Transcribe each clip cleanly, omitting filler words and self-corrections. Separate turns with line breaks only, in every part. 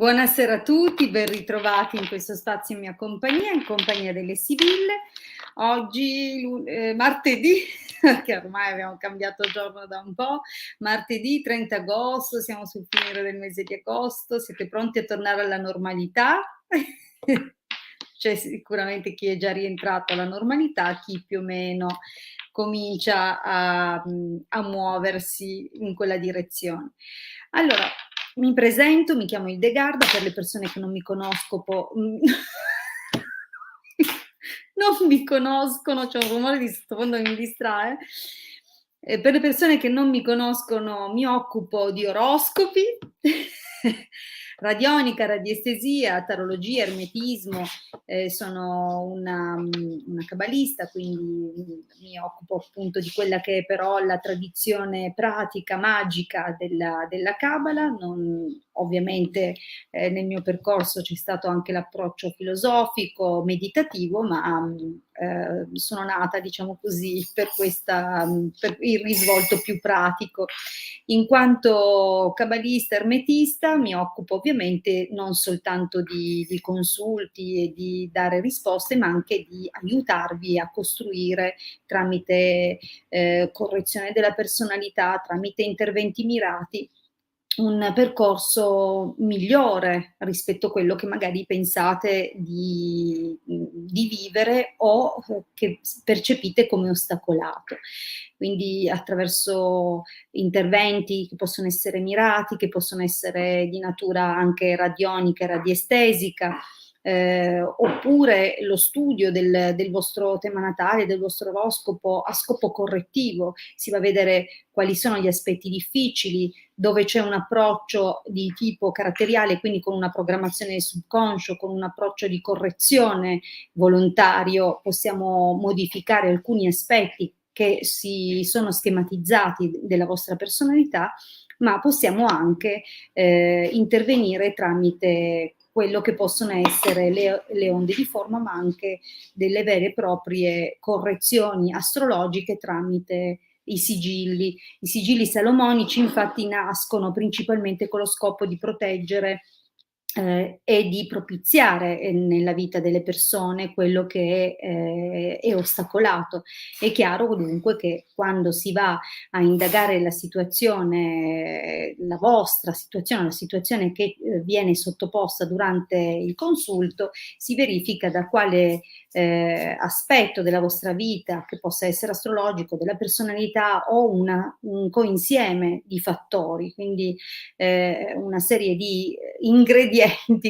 Buonasera a tutti, ben ritrovati in questo spazio in compagnia delle Sibille. Oggi martedì, che ormai abbiamo cambiato giorno da un po', martedì 30 agosto, siamo sul finire del mese di agosto, siete pronti a tornare alla normalità? C'è sicuramente chi è già rientrato alla normalità, chi più o meno comincia a muoversi in quella direzione. Allora, mi presento, mi chiamo Hildegarda, per le persone che non mi non mi conoscono, c'è un rumore di sottofondo che mi distrae. Per le persone che non mi conoscono, mi occupo di oroscopi, radionica, radiestesia, tarologia, ermetismo, sono una cabalista, quindi mi occupo appunto di quella che è però la tradizione pratica, magica della Cabala. Ovviamente nel mio percorso c'è stato anche l'approccio filosofico, meditativo, ma sono nata, diciamo così, per il risvolto più pratico. In quanto cabalista ermetista mi occupo ovviamente non soltanto di consulti e di dare risposte, ma anche di aiutarvi a costruire tramite correzione della personalità, tramite interventi mirati, un percorso migliore rispetto a quello che magari pensate di vivere o che percepite come ostacolato. Quindi attraverso interventi che possono essere mirati, che possono essere di natura anche radionica e radiestesica, oppure lo studio del vostro tema natale, del vostro oroscopo a scopo correttivo. Si va a vedere quali sono gli aspetti difficili, dove c'è un approccio di tipo caratteriale, quindi con una programmazione del subconscio, con un approccio di correzione volontario, possiamo modificare alcuni aspetti che si sono schematizzati della vostra personalità, ma possiamo anche intervenire tramite quello che possono essere le onde di forma, ma anche delle vere e proprie correzioni astrologiche tramite i sigilli. I sigilli salomonici infatti nascono principalmente con lo scopo di proteggere e di propiziare nella vita delle persone quello che è ostacolato. È chiaro dunque che quando si va a indagare la situazione, la vostra situazione, la situazione che viene sottoposta durante il consulto, si verifica da quale aspetto della vostra vita, che possa essere astrologico, della personalità o un coinsieme di fattori, quindi una serie di ingredienti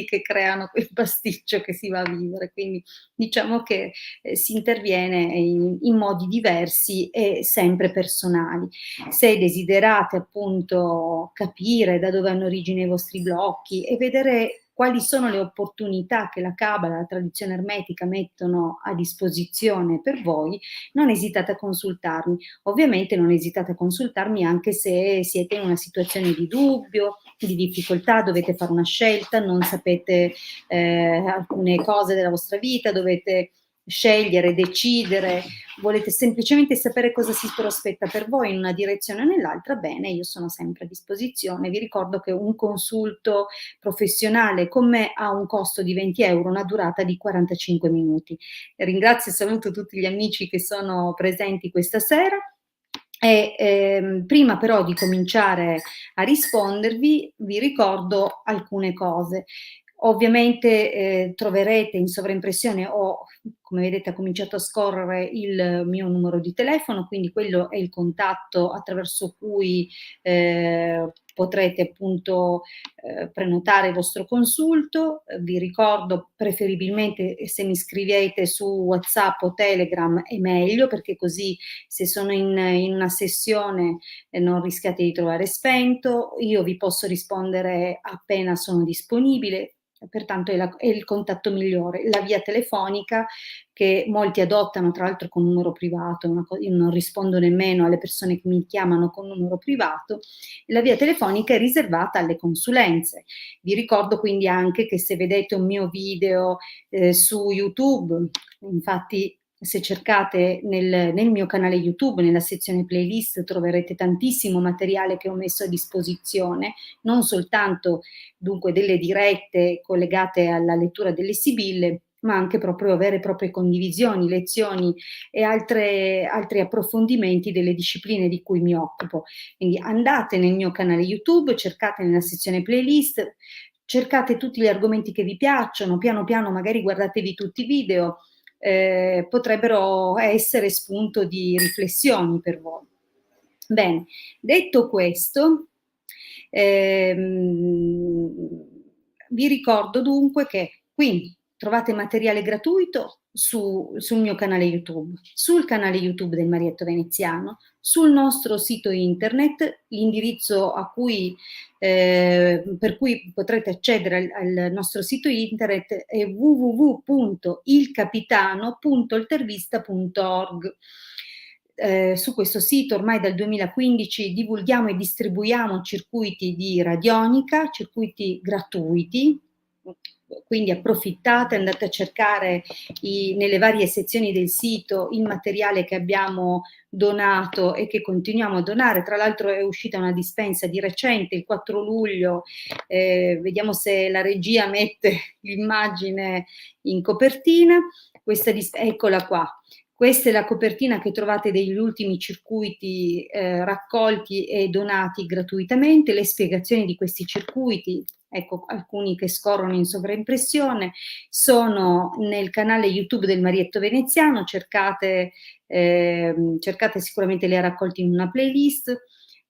che creano quel pasticcio che si va a vivere. Quindi diciamo che si interviene in modi diversi e sempre personali. Se desiderate appunto capire da dove hanno origine i vostri blocchi e vedere quali sono le opportunità che la Cabala, la tradizione ermetica mettono a disposizione per voi, non esitate a consultarmi. Ovviamente non esitate a consultarmi anche se siete in una situazione di dubbio, di difficoltà, dovete fare una scelta, non sapete alcune cose della vostra vita, dovete scegliere, decidere, volete semplicemente sapere cosa si prospetta per voi in una direzione o nell'altra, bene, io sono sempre a disposizione. Vi ricordo che un consulto professionale con me ha un costo di 20 euro, una durata di 45 minuti. Ringrazio e saluto tutti gli amici che sono presenti questa sera. Prima però di cominciare a rispondervi, vi ricordo alcune cose. Ovviamente troverete in sovraimpressione o, come vedete, ha cominciato a scorrere il mio numero di telefono, quindi quello è il contatto attraverso cui potrete appunto prenotare il vostro consulto. Vi ricordo preferibilmente se mi scrivete su WhatsApp o Telegram è meglio, perché così se sono in una sessione non rischiate di trovare spento, io vi posso rispondere appena sono disponibile. Pertanto è il contatto migliore. La via telefonica, che molti adottano tra l'altro con numero privato, io non rispondo nemmeno alle persone che mi chiamano con numero privato, la via telefonica è riservata alle consulenze. Vi ricordo quindi anche che se vedete un mio video su YouTube, infatti se cercate nel mio canale YouTube, nella sezione playlist, troverete tantissimo materiale che ho messo a disposizione, non soltanto dunque delle dirette collegate alla lettura delle Sibille, ma anche proprio vere e proprie condivisioni, lezioni e altri approfondimenti delle discipline di cui mi occupo. Quindi andate nel mio canale YouTube, cercate nella sezione playlist, cercate tutti gli argomenti che vi piacciono, piano piano magari guardatevi tutti i video, potrebbero essere spunto di riflessioni per voi. Bene, detto questo, vi ricordo dunque che quindi trovate materiale gratuito sul mio canale YouTube, sul canale YouTube del Marietto Veneziano, sul nostro sito internet, l'indirizzo per cui potrete accedere al nostro sito internet è www.ilcapitano.intervista.org. Su questo sito ormai dal 2015 divulghiamo e distribuiamo circuiti di radionica, circuiti gratuiti, quindi approfittate, andate a cercare nelle varie sezioni del sito il materiale che abbiamo donato e che continuiamo a donare. Tra l'altro è uscita una dispensa di recente, il 4 luglio, vediamo se la regia mette l'immagine in copertina, eccola qua. Questa è la copertina che trovate degli ultimi circuiti raccolti e donati gratuitamente, le spiegazioni di questi circuiti, ecco alcuni che scorrono in sovraimpressione, sono nel canale YouTube del Marietto Veneziano, cercate sicuramente le ha raccolti in una playlist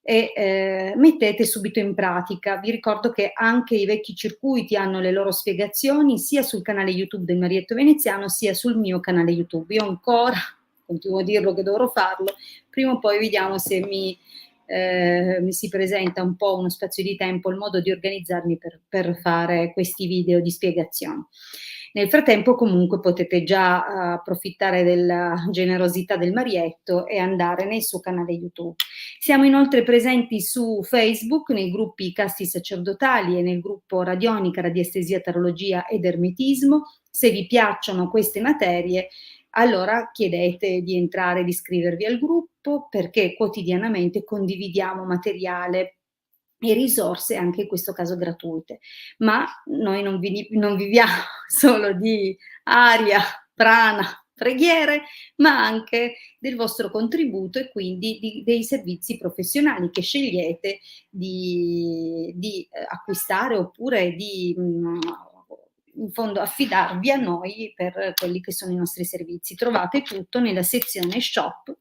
e mettete subito in pratica. Vi ricordo che anche i vecchi circuiti hanno le loro spiegazioni sia sul canale YouTube del Marietto Veneziano sia sul mio canale YouTube. Io ancora continuo a dirlo che dovrò farlo, prima o poi vediamo se mi si presenta un po' uno spazio di tempo, il modo di organizzarmi per fare questi video di spiegazione. Nel frattempo comunque potete già approfittare della generosità del Marietto e andare nel suo canale YouTube. Siamo inoltre presenti su Facebook nei gruppi Casti Sacerdotali e nel gruppo Radionica, Radiestesia, Tarologia ed Ermetismo. Se vi piacciono queste materie, allora chiedete di entrare, di iscrivervi al gruppo, perché quotidianamente condividiamo materiale e risorse, anche in questo caso gratuite. Ma noi non viviamo solo di aria, prana, preghiere, ma anche del vostro contributo e quindi dei servizi professionali che scegliete di acquistare oppure di in fondo affidarvi a noi per quelli che sono i nostri servizi. Trovate tutto nella sezione shop,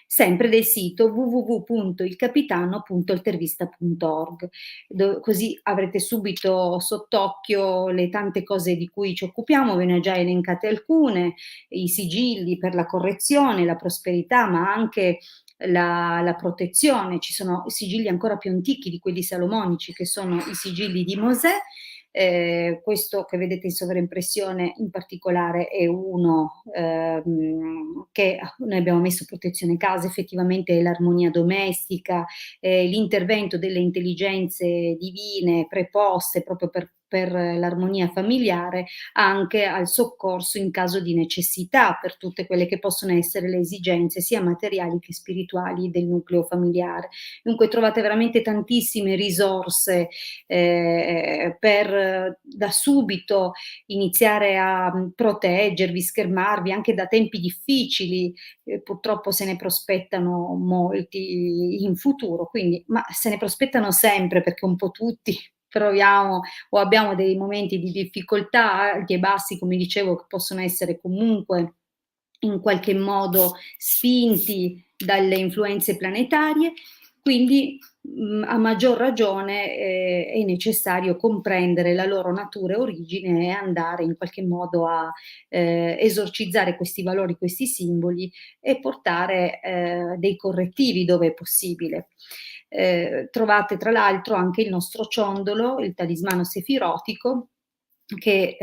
sempre del sito www.ilcapitano.intervista.org, così avrete subito sott'occhio le tante cose di cui ci occupiamo, ve ne ho già elencate alcune, i sigilli per la correzione, la prosperità, ma anche la protezione. Ci sono sigilli ancora più antichi di quelli salomonici, che sono i sigilli di Mosè. Questo che vedete in sovraimpressione in particolare è uno che noi abbiamo messo protezione casa, effettivamente è l'armonia domestica, l'intervento delle intelligenze divine preposte proprio per l'armonia familiare, anche al soccorso in caso di necessità per tutte quelle che possono essere le esigenze sia materiali che spirituali del nucleo familiare. Dunque trovate veramente tantissime risorse per da subito iniziare a proteggervi, schermarvi anche da tempi difficili, purtroppo se ne prospettano molti in futuro, quindi, ma se ne prospettano sempre perché un po' tutti proviamo o abbiamo dei momenti di difficoltà alti e bassi, come dicevo, che possono essere comunque in qualche modo spinti dalle influenze planetarie, quindi a maggior ragione è necessario comprendere la loro natura e origine e andare in qualche modo a esorcizzare questi valori, questi simboli e portare dei correttivi dove è possibile. Trovate tra l'altro anche il nostro ciondolo, il talismano sefirotico, che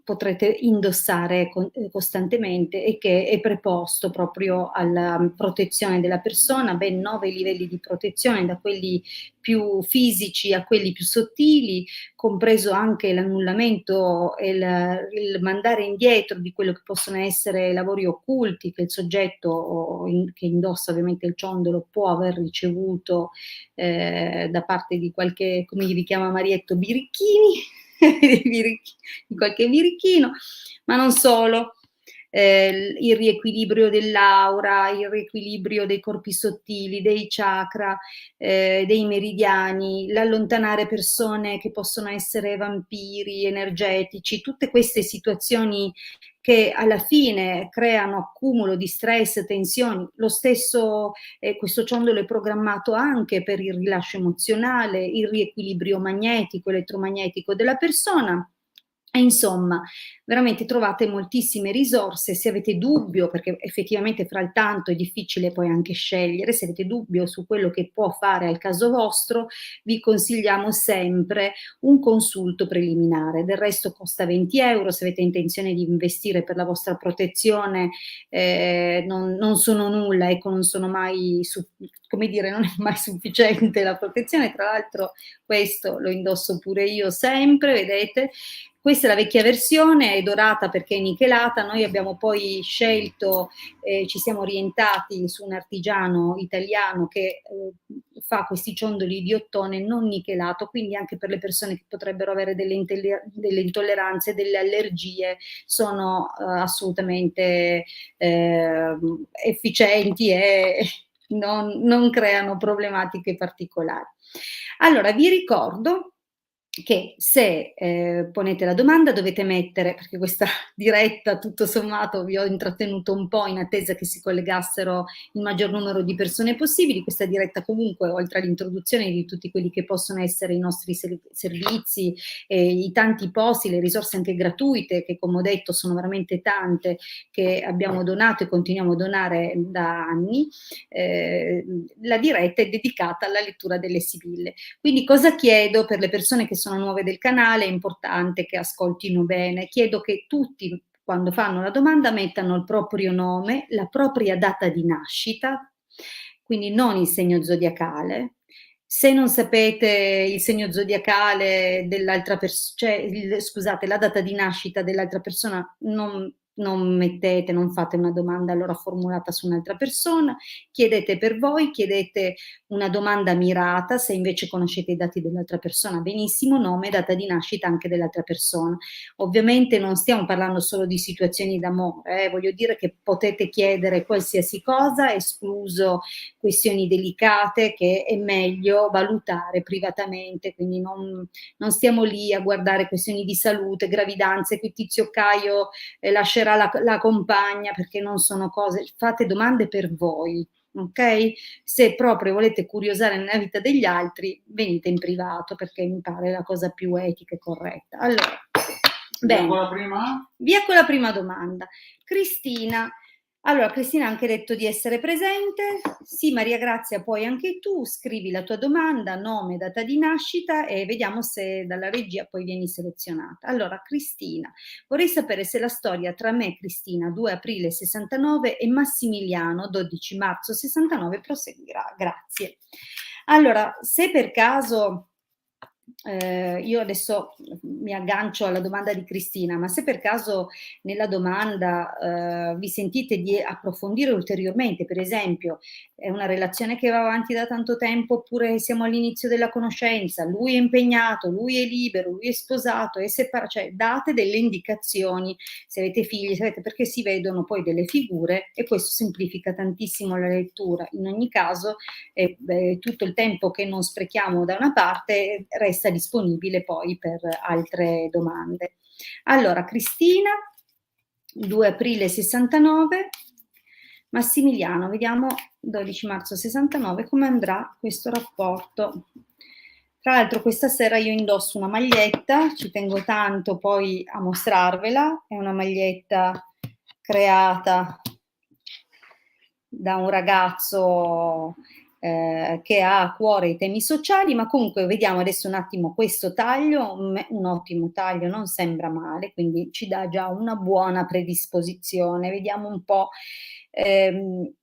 potrete indossare costantemente e che è preposto proprio alla protezione della persona, ben 9 livelli di protezione, da quelli più fisici a quelli più sottili, compreso anche l'annullamento e il mandare indietro di quello che possono essere lavori occulti che il soggetto che indossa ovviamente il ciondolo può aver ricevuto da parte di qualche, come li chiama Marietto, birichini, di qualche birichino, ma non solo. Il riequilibrio dell'aura, il riequilibrio dei corpi sottili, dei chakra, dei meridiani, l'allontanare persone che possono essere vampiri energetici, tutte queste situazioni che alla fine creano accumulo di stress, tensioni. Lo stesso, questo ciondolo è programmato anche per il rilascio emozionale, il riequilibrio magnetico, elettromagnetico della persona. E insomma, veramente trovate moltissime risorse. Se avete dubbio, perché effettivamente fra il tanto è difficile poi anche scegliere, se avete dubbio su quello che può fare al caso vostro, vi consigliamo sempre un consulto preliminare. Del resto costa 20 euro, se avete intenzione di investire per la vostra protezione non sono nulla, ecco, non sono mai, come dire, non è mai sufficiente la protezione. Tra l'altro questo lo indosso pure io sempre, vedete. Questa è la vecchia versione, è dorata perché è nichelata. Noi abbiamo poi scelto, ci siamo orientati su un artigiano italiano che fa questi ciondoli di ottone non nichelato, quindi anche per le persone che potrebbero avere delle intolleranze, delle allergie, sono assolutamente efficienti e non creano problematiche particolari. Allora, vi ricordo che se ponete la domanda dovete mettere, perché questa diretta tutto sommato vi ho intrattenuto un po' in attesa che si collegassero il maggior numero di persone possibili. Questa diretta comunque, oltre all'introduzione di tutti quelli che possono essere i nostri servizi, i tanti posti, le risorse anche gratuite, che come ho detto sono veramente tante, che abbiamo donato e continuiamo a donare da anni, la diretta è dedicata alla lettura delle sibille. Quindi cosa chiedo per le persone che sono nuove del canale? È importante che ascoltino bene. Chiedo che tutti, quando fanno la domanda, mettano il proprio nome, la propria data di nascita, quindi non il segno zodiacale. Se non sapete il segno zodiacale dell'altra persona, cioè, scusate, la data di nascita dell'altra persona, non mettete, non fate una domanda allora formulata su un'altra persona, chiedete per voi, chiedete una domanda mirata. Se invece conoscete i dati dell'altra persona, benissimo, nome e data di nascita anche dell'altra persona. Ovviamente non stiamo parlando solo di situazioni d'amore, voglio dire che potete chiedere qualsiasi cosa, escluso questioni delicate che è meglio valutare privatamente, quindi non stiamo lì a guardare questioni di salute, gravidanze, qui Tizio Caio lascerà la compagna, perché non sono cose, fate domande per voi. Ok? Se proprio volete curiosare nella vita degli altri, venite in privato, perché mi pare la cosa più etica e corretta. Allora, bene. Via con la prima domanda. Cristina. Allora, Cristina ha anche detto di essere presente. Sì, Maria Grazia, puoi anche tu, scrivi la tua domanda, nome, data di nascita e vediamo se dalla regia poi vieni selezionata. Allora, Cristina, vorrei sapere se la storia tra me, Cristina, 2 aprile 69 e Massimiliano, 12 marzo 69, proseguirà. Grazie. Allora, se per caso io adesso mi aggancio alla domanda di Cristina, ma se per caso nella domanda vi sentite di approfondire ulteriormente, per esempio è una relazione che va avanti da tanto tempo oppure siamo all'inizio della conoscenza, lui è impegnato, lui è libero, lui è sposato, è separato, cioè date delle indicazioni, se avete figli, sapete, perché si vedono poi delle figure e questo semplifica tantissimo la lettura. In ogni caso tutto il tempo che non sprechiamo da una parte resta disponibile poi per altre domande. Allora, Cristina, 2 aprile 69, Massimiliano, vediamo 12 marzo 69 come andrà questo rapporto. Tra l'altro questa sera io indosso una maglietta, ci tengo tanto poi a mostrarvela, è una maglietta creata da un ragazzo che ha a cuore i temi sociali, ma comunque vediamo adesso un attimo questo taglio, un ottimo taglio, non sembra male, quindi ci dà già una buona predisposizione. Vediamo un po', ehm,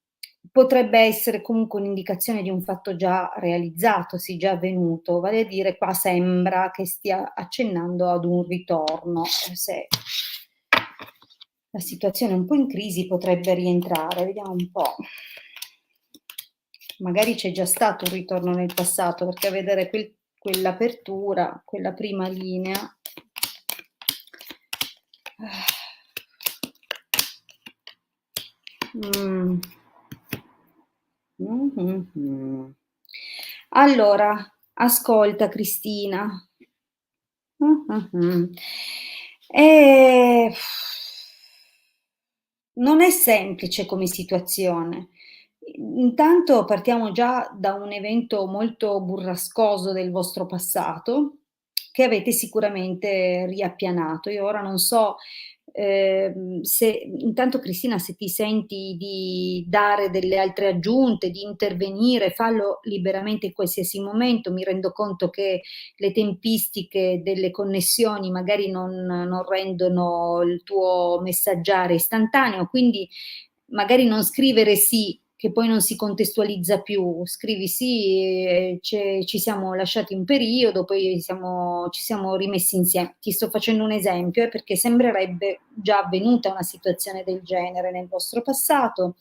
potrebbe essere comunque un'indicazione di un fatto già realizzatosi, già avvenuto, vale a dire qua sembra che stia accennando ad un ritorno, se la situazione è un po' in crisi potrebbe rientrare, vediamo un po'. Magari c'è già stato un ritorno nel passato, perché a vedere quell'apertura, quella prima linea. Mm. Mm-hmm. Allora, ascolta Cristina. Mm-hmm. Eh, Non è semplice come situazione. Intanto partiamo già da un evento molto burrascoso del vostro passato, che avete sicuramente riappianato. Io ora non so, se intanto Cristina, se ti senti di dare delle altre aggiunte, di intervenire, fallo liberamente in qualsiasi momento. Mi rendo conto che le tempistiche delle connessioni magari non rendono il tuo messaggiare istantaneo, quindi magari non scrivere sì, che poi non si contestualizza più, scrivi sì, ci siamo lasciati un periodo, poi ci siamo rimessi insieme. Ti sto facendo un esempio, perché sembrerebbe già avvenuta una situazione del genere nel vostro passato,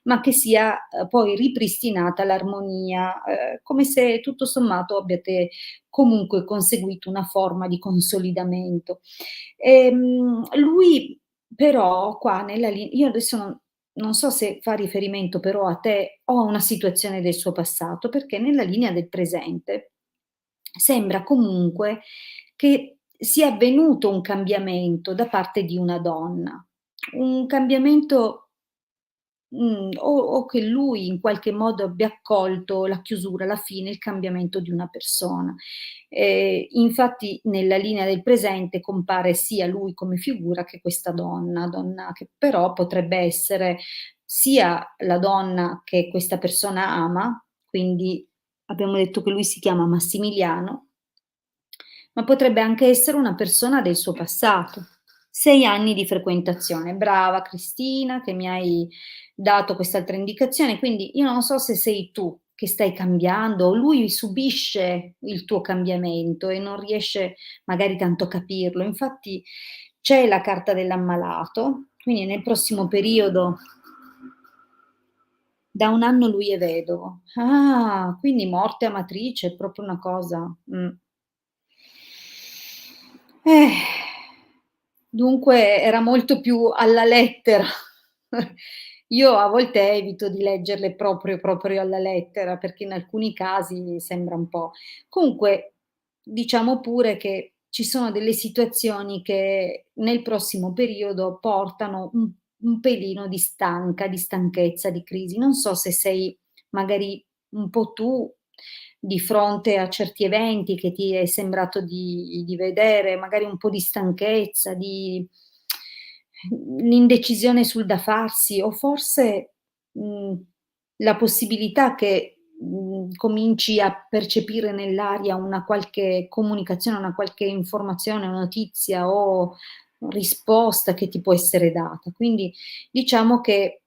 ma che sia poi ripristinata l'armonia, come se tutto sommato abbiate comunque conseguito una forma di consolidamento. Lui però qua nella io adesso non so se fa riferimento però a te o a una situazione del suo passato, perché nella linea del presente sembra comunque che sia avvenuto un cambiamento da parte di una donna, un cambiamento, o che lui in qualche modo abbia accolto la chiusura, la fine, il cambiamento di una persona. Infatti nella linea del presente compare sia lui come figura che questa donna che però potrebbe essere sia la donna che questa persona ama, quindi abbiamo detto che lui si chiama Massimiliano, ma potrebbe anche essere una persona del suo passato. 6 anni di frequentazione. Brava Cristina che mi hai dato quest'altra indicazione, quindi io non so se sei tu che stai cambiando o lui subisce il tuo cambiamento e non riesce magari tanto a capirlo. Infatti c'è la carta dell'ammalato, quindi nel prossimo periodo da 1 anno lui è vedovo. Ah, quindi morte a matrice è proprio una cosa. Eh, dunque era molto più alla lettera. Io a volte evito di leggerle proprio alla lettera, perché in alcuni casi sembra un po'. Comunque diciamo pure che ci sono delle situazioni che nel prossimo periodo portano un pelino di stanchezza, di crisi. Non so se sei magari un po' tu di fronte a certi eventi che ti è sembrato di vedere, magari un po' di stanchezza, di l'indecisione sul da farsi o forse, la possibilità che, cominci a percepire nell'aria una qualche comunicazione, una qualche informazione o notizia o risposta che ti può essere data. Quindi diciamo che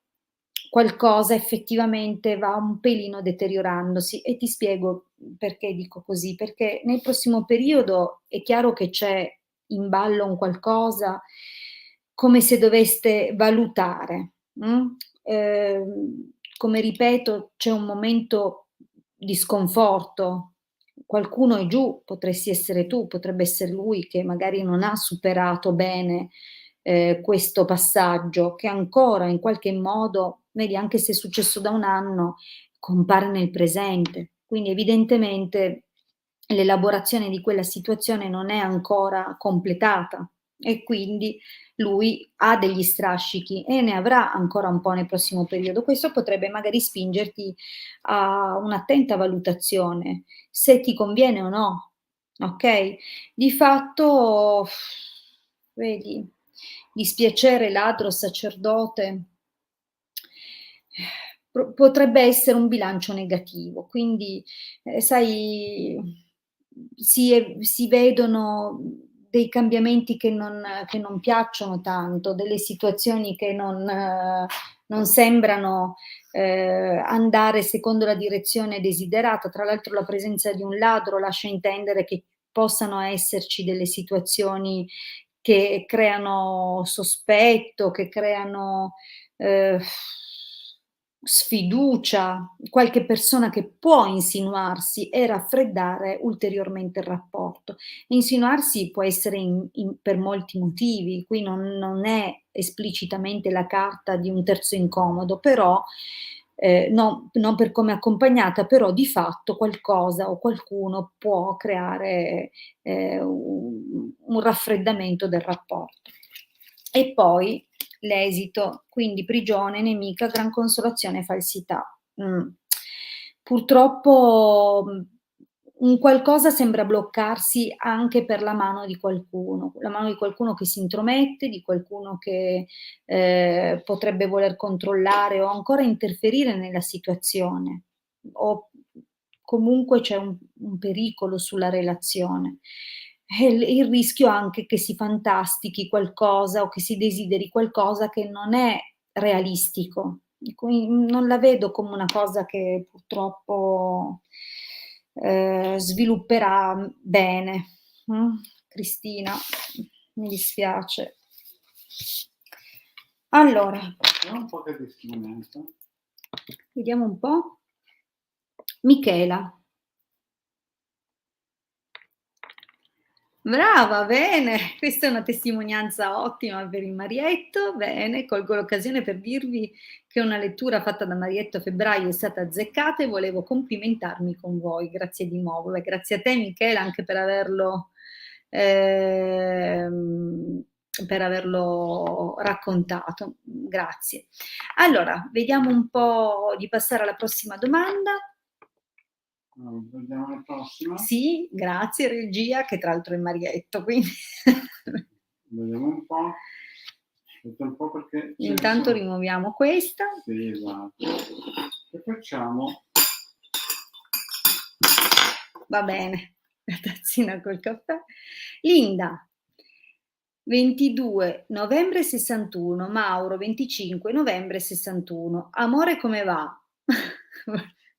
qualcosa effettivamente va un pelino deteriorandosi e ti spiego perché dico così, perché nel prossimo periodo è chiaro che c'è in ballo un qualcosa, come se doveste valutare, come ripeto, c'è un momento di sconforto, qualcuno è giù, potresti essere tu, potrebbe essere lui che magari non ha superato bene, questo passaggio, che ancora in qualche modo, vedi anche se è successo da 1 anno, compare nel presente. Quindi evidentemente l'elaborazione di quella situazione non è ancora completata e quindi lui ha degli strascichi e ne avrà ancora un po' nel prossimo periodo. Questo potrebbe magari spingerti a un'attenta valutazione, se ti conviene o no, okay? Di fatto, vedi, dispiacere ladro sacerdote, potrebbe essere un bilancio negativo. Quindi, sai, si vedono dei cambiamenti che non piacciono tanto, delle situazioni che non sembrano, andare secondo la direzione desiderata. Tra l'altro la presenza di un ladro lascia intendere che possano esserci delle situazioni che creano sospetto, che creano, ehm, sfiducia, qualche persona che può insinuarsi e raffreddare ulteriormente il rapporto. Insinuarsi può essere per molti motivi, qui non è esplicitamente la carta di un terzo incomodo, però, non per come è accompagnata, però di fatto qualcosa o qualcuno può creare, un raffreddamento del rapporto. E poi l'esito, quindi prigione, nemica, gran consolazione, falsità. Purtroppo, un qualcosa sembra bloccarsi anche per la mano di qualcuno che si intromette, di qualcuno che, potrebbe voler controllare o ancora interferire nella situazione, o comunque c'è un pericolo sulla relazione. E il rischio anche che si fantastichi qualcosa o che si desideri qualcosa che non è realistico. Non la vedo come una cosa che purtroppo, svilupperà, bene. Cristina, mi dispiace. Allora,
Vediamo un po' che testimonianza.
vediamo un po'. Michela. Brava, bene, questa è una testimonianza ottima per il Marietto. Bene, colgo l'occasione per dirvi che una lettura fatta da Marietto a febbraio è stata azzeccata e volevo complimentarmi con voi. Grazie di nuovo. Beh, grazie a te Michela anche ehm, per averlo raccontato. Grazie. Allora, vediamo un po' di passare alla prossima domanda.
Vediamo la prossima.
Sì, grazie regia, che tra l'altro è Marietto, quindi
Vediamo un po'. Aspetta un po' perché
intanto rimuoviamo questa.
Sì, esatto. E facciamo.
Va bene, la tazzina col caffè. Linda, 22 novembre 61, Mauro 25 novembre 61. Amore come va?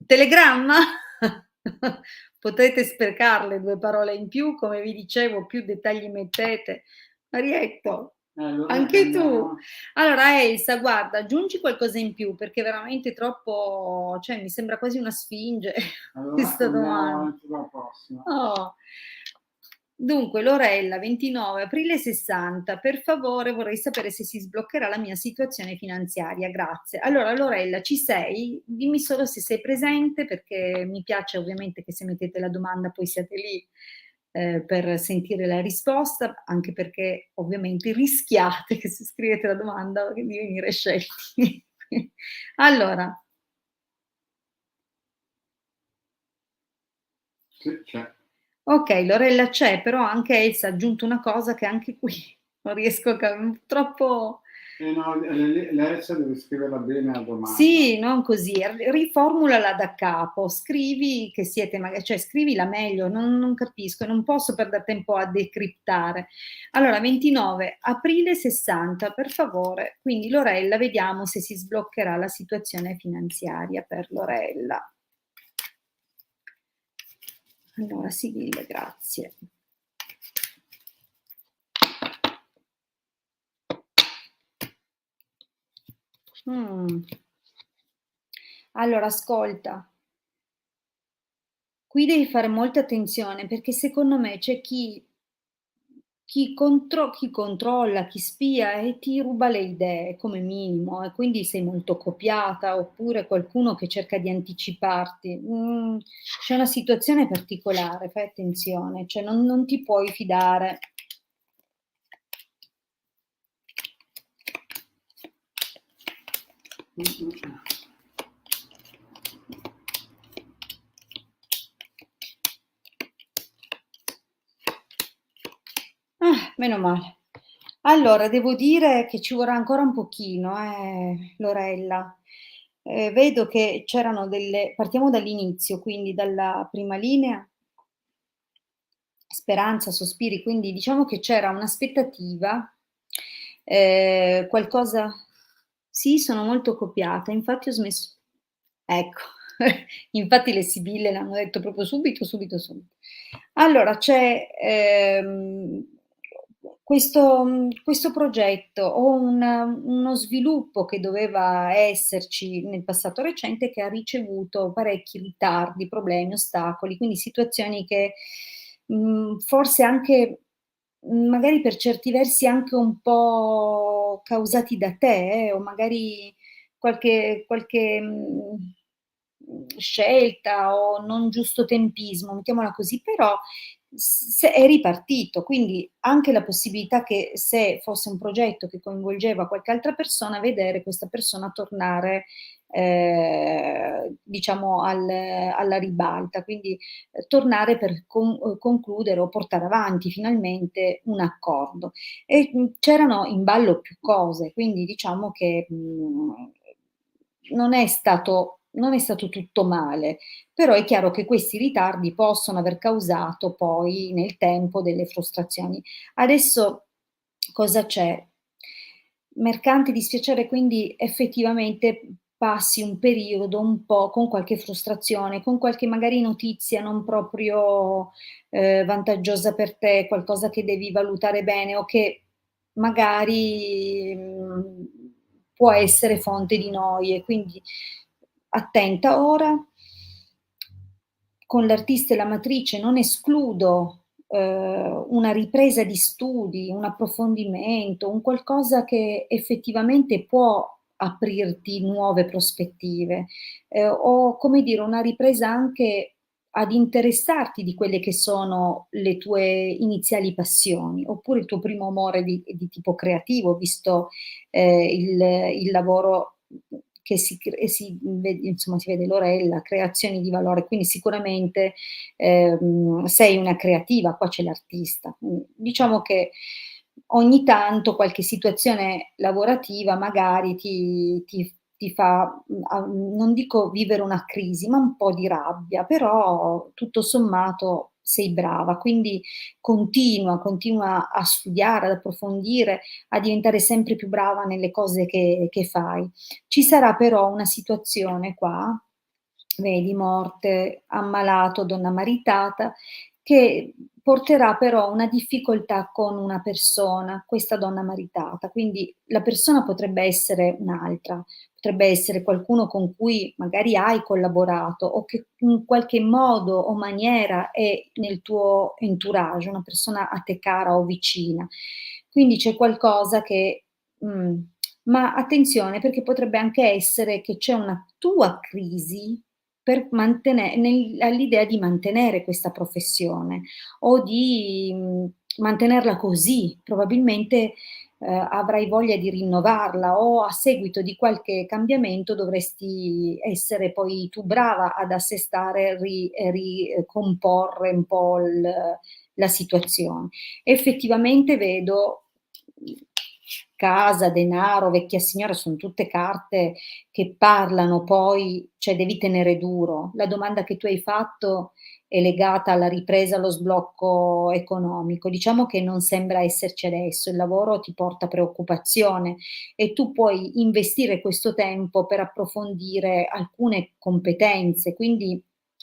Telegramma? Potete sprecarle 2 parole in più, come vi dicevo, più dettagli mettete. Marietto,
Allora
anche tu. Allora Elsa, guarda, aggiungi qualcosa in più perché è veramente troppo, cioè mi sembra quasi una sfinge questa domanda.
La prossima.
Oh. Dunque, Lorella, 29 aprile 60, per favore vorrei sapere se si sbloccherà la mia situazione finanziaria, grazie. Allora, Lorella, ci sei? Dimmi solo se sei presente, perché mi piace ovviamente che se mettete la domanda poi siate lì per sentire la risposta, anche perché ovviamente rischiate che se scrivete la domanda di venire scelti. Allora.
Sì, c'è.
Ok, Lorella c'è, però anche Elsa ha aggiunto una cosa che anche qui non riesco a troppo.
No, l'Elsa deve scriverla bene la domanda.
Sì, non così, riformulala da capo, scrivi che siete cioè scrivila meglio, non capisco, non posso perdere tempo a decriptare. Allora, 29 aprile 60, per favore. Quindi Lorella, vediamo se si sbloccherà la situazione finanziaria per Lorella. Allora, Sibilla, grazie. Allora, ascolta, qui devi fare molta attenzione perché secondo me c'è chi controlla, chi spia e ti ruba le idee come minimo, e quindi sei molto copiata, oppure qualcuno che cerca di anticiparti. C'è una situazione particolare, fai attenzione, cioè non ti puoi fidare. Meno male. Allora, devo dire che ci vorrà ancora un pochino, Lorella. vedo che c'erano delle partiamo dall'inizio, quindi dalla prima linea, speranza, sospiri, quindi diciamo che c'era un'aspettativa, qualcosa sì, sono molto copiata, infatti ho smesso ecco, infatti le sibille l'hanno detto proprio subito, subito, subito. Allora c'è, questo progetto o uno sviluppo che doveva esserci nel passato recente che ha ricevuto parecchi ritardi, problemi, ostacoli, quindi situazioni che, forse anche magari per certi versi anche un po' causati da te o magari qualche, scelta o non giusto tempismo, mettiamola così, però se è ripartito, quindi anche la possibilità che se fosse un progetto che coinvolgeva qualche altra persona, vedere questa persona tornare, diciamo alla ribalta, quindi, tornare per concludere o portare avanti finalmente un accordo. E, c'erano in ballo più cose, quindi diciamo che, non è stato tutto male, però è chiaro che questi ritardi possono aver causato poi nel tempo delle frustrazioni. Adesso cosa c'è? Mercante dispiacere, quindi effettivamente passi un periodo un po' con qualche frustrazione, con qualche magari notizia non proprio, vantaggiosa per te, qualcosa che devi valutare bene o che magari, può essere fonte di noie, quindi attenta. Ora con l'artista e la matrice non escludo, una ripresa di studi, un approfondimento, un qualcosa che effettivamente può aprirti nuove prospettive, o come dire una ripresa anche ad interessarti di quelle che sono le tue iniziali passioni, oppure il tuo primo amore di tipo creativo, visto, il lavoro, che si vede Lorella, creazioni di valore, quindi sicuramente, sei una creativa, qua c'è l'artista. Diciamo che ogni tanto qualche situazione lavorativa magari ti fa, non dico vivere una crisi, ma un po' di rabbia, però tutto sommato sei brava, quindi continua a studiare, ad approfondire, a diventare sempre più brava nelle cose che fai. Ci sarà però una situazione qua, vedi morte, ammalato, donna maritata, che porterà però una difficoltà con una persona, questa donna maritata. Quindi la persona potrebbe essere un'altra, potrebbe essere qualcuno con cui magari hai collaborato o che in qualche modo o maniera è nel tuo entourage, una persona a te cara o vicina. Quindi c'è qualcosa che ma attenzione perché potrebbe anche essere che c'è una tua crisi per all'idea di mantenere questa professione o di, mantenerla così. Probabilmente, avrai voglia di rinnovarla o a seguito di qualche cambiamento dovresti essere poi tu brava ad assestare, ricomporre un po' la situazione. Effettivamente vedo, mhmm, casa, denaro, vecchia signora, son tutte carte che parlano poi cioè devi tenere duro. La domanda che tu hai fatto è legata alla ripresa, allo sblocco economico. Diciamo che non sembra esserci adesso, il lavoro ti porta preoccupazione e tu puoi investire questo tempo per approfondire alcune competenze, quindi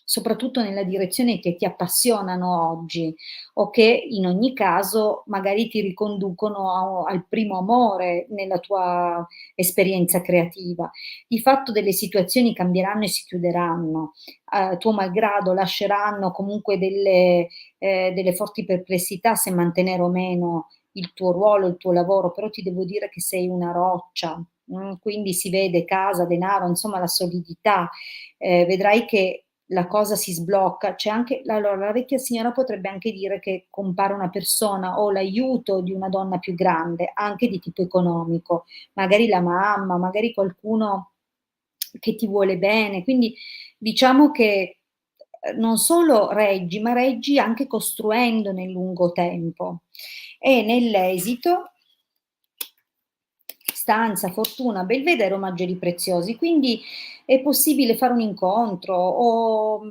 soprattutto nella direzione che ti appassionano oggi o che in ogni caso magari ti riconducono al primo amore nella tua esperienza creativa. Di fatto delle situazioni cambieranno e si chiuderanno, tuo malgrado lasceranno comunque delle forti perplessità se mantenere o meno il tuo ruolo, il tuo lavoro, però ti devo dire che sei una roccia, quindi si vede casa, denaro, insomma la solidità. Vedrai che la cosa si sblocca. C'è anche allora la vecchia signora potrebbe anche dire che compare una persona o l'aiuto di una donna più grande, anche di tipo economico, magari la mamma, magari qualcuno che ti vuole bene. Quindi diciamo che, non solo reggi, ma reggi anche costruendo nel lungo tempo. E nell'esito distanza, fortuna, belvedere o maggiori preziosi. Quindi è possibile fare un incontro o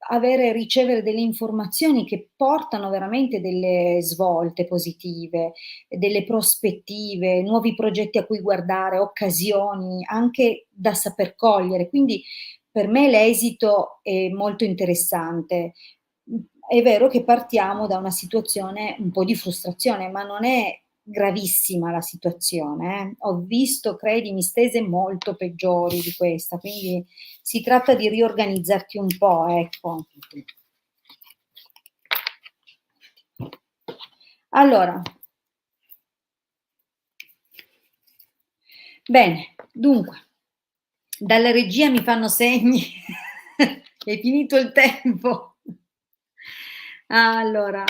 ricevere delle informazioni che portano veramente delle svolte positive, delle prospettive, nuovi progetti a cui guardare, occasioni anche da saper cogliere. Quindi per me l'esito è molto interessante. È vero che partiamo da una situazione un po' di frustrazione, ma non è gravissima la situazione, eh. Ho visto, credimi, stese molto peggiori di questa, quindi si tratta di riorganizzarti un po', ecco. Allora, bene, dunque, dalla regia mi fanno segni, è finito il tempo. Allora,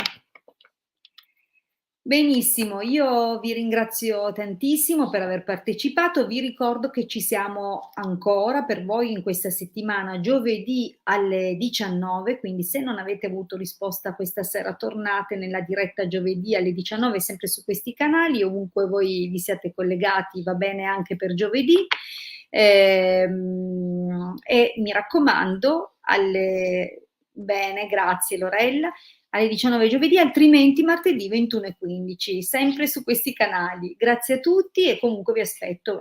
benissimo, io vi ringrazio tantissimo per aver partecipato. Vi ricordo che ci siamo ancora per voi in questa settimana, giovedì alle 19, quindi se non avete avuto risposta questa sera, tornate nella diretta giovedì alle 19, sempre su questi canali, ovunque voi vi siate collegati, va bene anche per giovedì. E mi raccomando, bene, grazie Lorella, alle 19 giovedì, altrimenti martedì 21:15, sempre su questi canali. Grazie a tutti e comunque vi aspetto